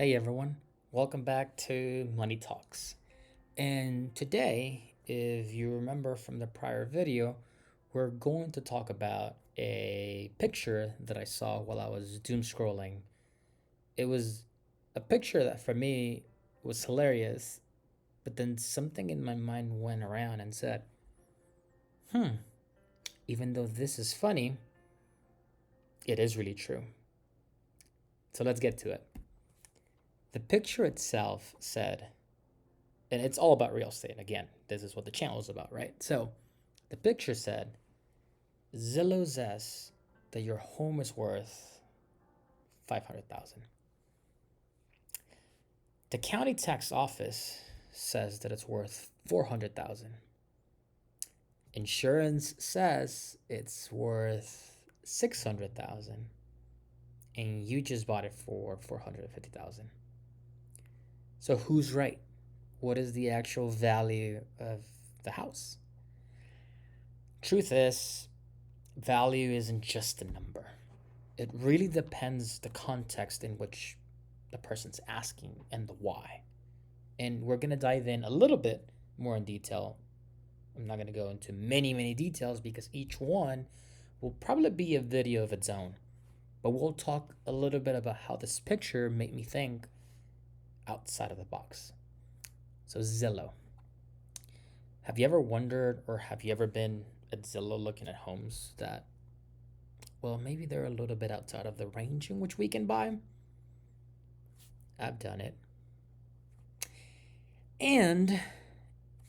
Hey everyone, welcome back to Money Talks. And today, if you remember from the prior video, we're going to talk about a picture that I saw while I was doom scrolling. It was a picture that for me was hilarious, but then something in my mind went around and said, hmm, even though this is funny, it is really true. So let's get to it. The picture itself said, and it's all about real estate. Again, this is what the channel is about, right? So the picture said, Zillow says that your home is worth 500,000. The county tax office says that it's worth 400,000. Insurance says it's worth 600,000 and you just bought it for 450,000. So who's right? What is the actual value of the house? Truth is, value isn't just a number. It really depends the context in which the person's asking and the why. And we're going to dive in a little bit more in detail. I'm not going to go into many details because each one will probably be a video of its own. But we'll talk a little bit about how this picture made me think outside of the box. So Zillow. Have you ever wondered or have you ever been at Zillow looking at homes that, well, maybe they're a little bit outside of the range in which we can buy? I've done it. And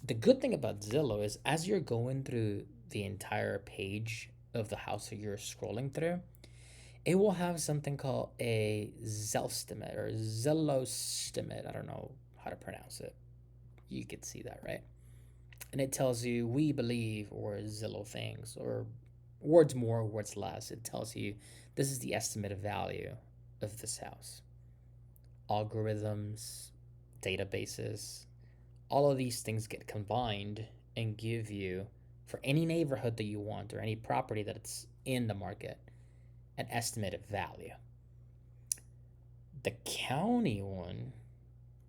the good thing about Zillow is as you're going through the entire page of the house that you're scrolling through, it will have something called a Zellstimate or Zillowstimate. I don't know how to pronounce it. You could see that, right? And it tells you we believe or Zillow things or words more, words less. It tells you this is the estimated value of this house. Algorithms, databases, all of these things get combined and give you, for any neighborhood that you want or any property that's in the market, an estimated value. The county one,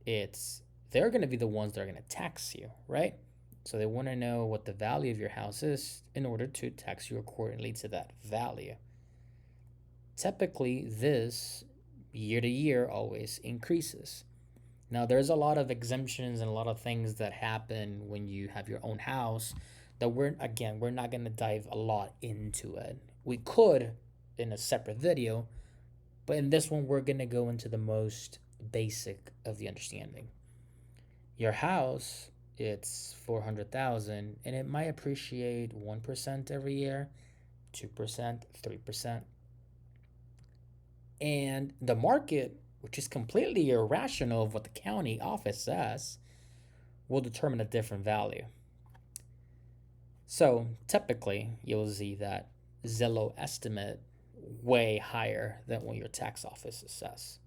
they're going to be the ones that are going to tax you, right? So they want to know what the value of your house is in order to tax you accordingly to that value. Typically, this year to year always increases. Now, there's a lot of exemptions and a lot of things that happen when you have your own house that we're not going to dive a lot into it. We could in a separate video, but in this one, we're going to go into the most basic of the understanding. Your house, it's 400,000 and it might appreciate 1% every year, 2%, 3%. And the market, which is completely irrational of what the county office says, will determine a different value. So typically, you'll see that Zillow estimate way higher than what your tax office says.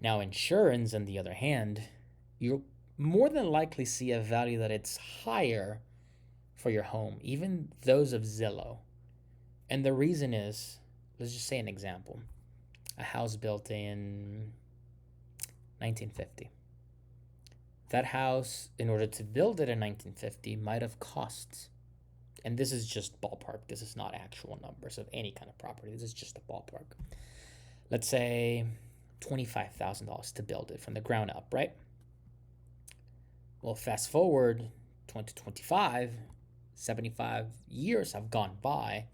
Now, insurance, on the other hand, you'll more than likely see a value that it's higher for your home, even those of Zillow. And the reason is, let's just say an example. A house built in 1950. That house, in order to build it in 1950, might have cost, and this is just ballpark, this is not actual numbers of any kind of property, this is just a ballpark. Let's say $25,000 to build it from the ground up, right? Well, fast forward 2025, 75 years have gone by.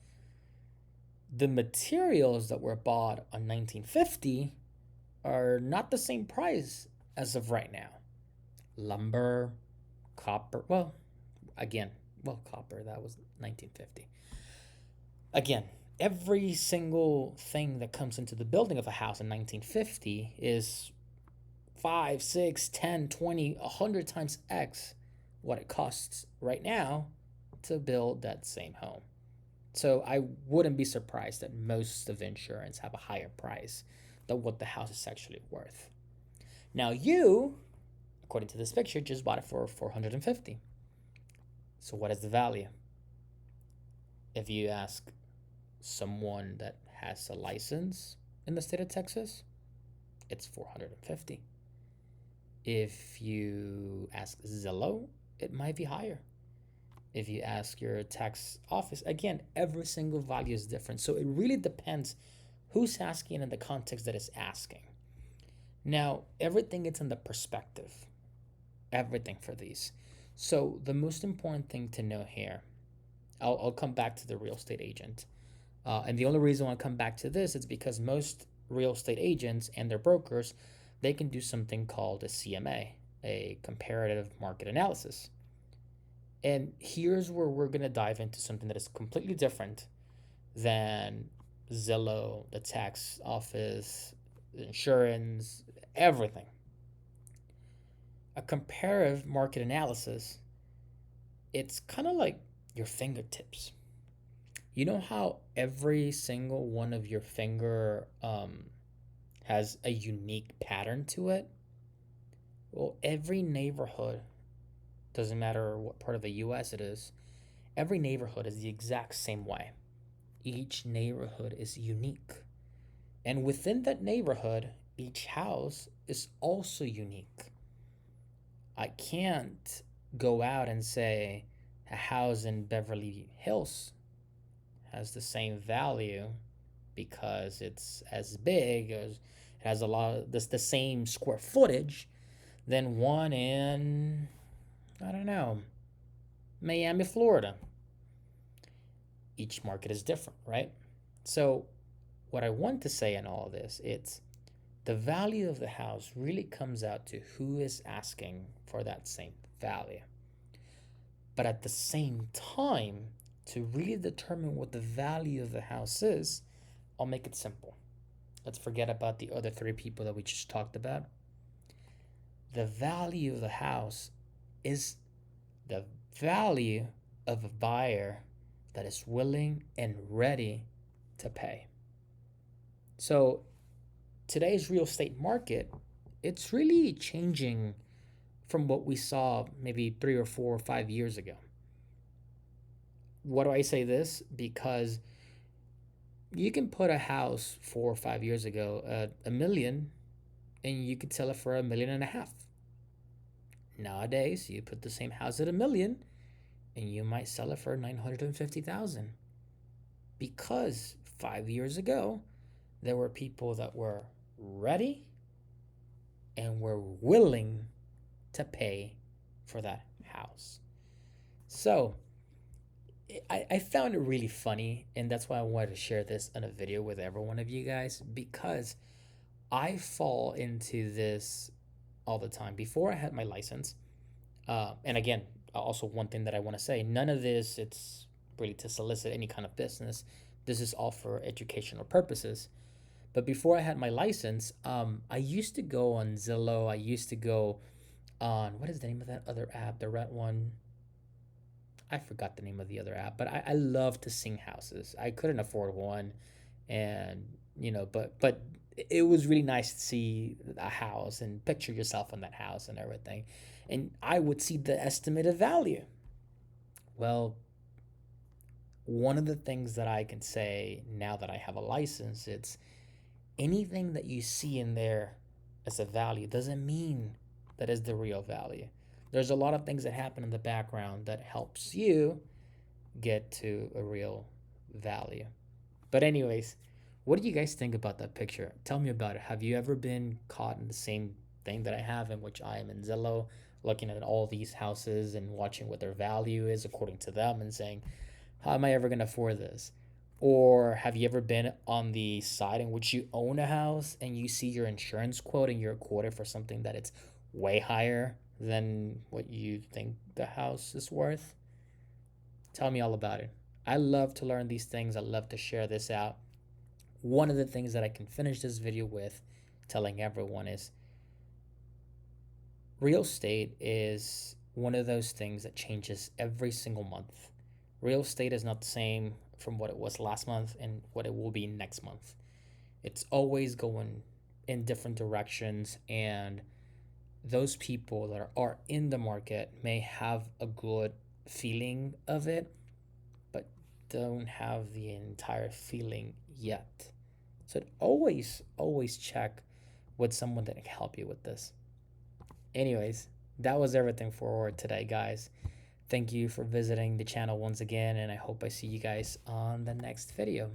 The materials that were bought on 1950 are not the same price as of right now. Lumber, copper, copper, that was 1950. Again, every single thing that comes into the building of a house in 1950 is 5, 6, 10, 20, 100 times X what it costs right now to build that same home. So I wouldn't be surprised that most of the insurance have a higher price than what the house is actually worth. Now you, according to this picture, just bought it for 450. So what is the value? If you ask someone that has a license in the state of Texas, it's 450. If you ask Zillow, it might be higher. If you ask your tax office, again, every single value is different. So it really depends who's asking and the context that is asking. Now, everything is in the perspective, everything for these. So the most important thing to know here, I'll come back to the real estate agent. And the only reason I come back to this is because most real estate agents and their brokers, they can do something called a CMA, a comparative market analysis. And here's where we're going to dive into something that is completely different than Zillow, the tax office, insurance, everything. A comparative market analysis, it's kind of like your fingertips. You know how every single one of your finger has a unique pattern to it? Well, every neighborhood, doesn't matter what part of the US it is, every neighborhood is the exact same way. Each neighborhood is unique. And within that neighborhood, each house is also unique. I can't go out and say a house in Beverly Hills has the same value because it's as big as it has a lot of the same square footage than one in, I don't know, Miami, Florida. Each market is different, right? So what I want to say in all of this, it's the value of the house really comes out to who is asking for that same value. But at the same time, to really determine what the value of the house is, I'll make it simple. Let's forget about the other three people that we just talked about. The value of the house is the value of a buyer that is willing and ready to pay. So today's real estate market, it's really changing from what we saw maybe 3 or 4 or 5 years ago. What do I say this? Because you can put a house 4 or 5 years ago at a million and you could sell it for $1.5 million. Nowadays, you put the same house at a million and you might sell it for 950,000. Because 5 years ago, there were people that were ready and were willing to pay for that house. So I found it really funny, and that's why I wanted to share this in a video with every one of you guys, because I fall into this all the time. Before I had my license, and again, also one thing that I want to say, none of this, it's really to solicit any kind of business. This is all for educational purposes. But before I had my license, I used to go on Zillow. I used to go on, what is the name of that other app? The red one. I forgot the name of the other app, but I love to sing houses. I couldn't afford one, and but it was really nice to see a house and picture yourself in that house and everything, and I would see the estimated value. Well, one of the things that I can say now that I have a license, it's anything that you see in there as a value doesn't mean that is the real value. There's a lot of things that happen in the background that helps you get to a real value. But anyways, what do you guys think about that picture? Tell me about it. Have you ever been caught in the same thing that I have, in which I am in Zillow looking at all these houses and watching what their value is according to them and saying, how am I ever going to afford this? Or have you ever been on the side in which you own a house and you see your insurance quote and you're quoted for something that it's way higher than what you think the house is worth? Tell me all about it. I love to learn these things. I love to share this out. One of the things that I can finish this video with telling everyone is real estate is one of those things that changes every single month. Real estate is not the same from what it was last month and what it will be next month. It's always going in different directions, and those people that are in the market may have a good feeling of it, but don't have the entire feeling yet. So always check with someone that can help you with this. Anyways, that was everything for today, guys. Thank you for visiting the channel once again, and I hope I see you guys on the next video.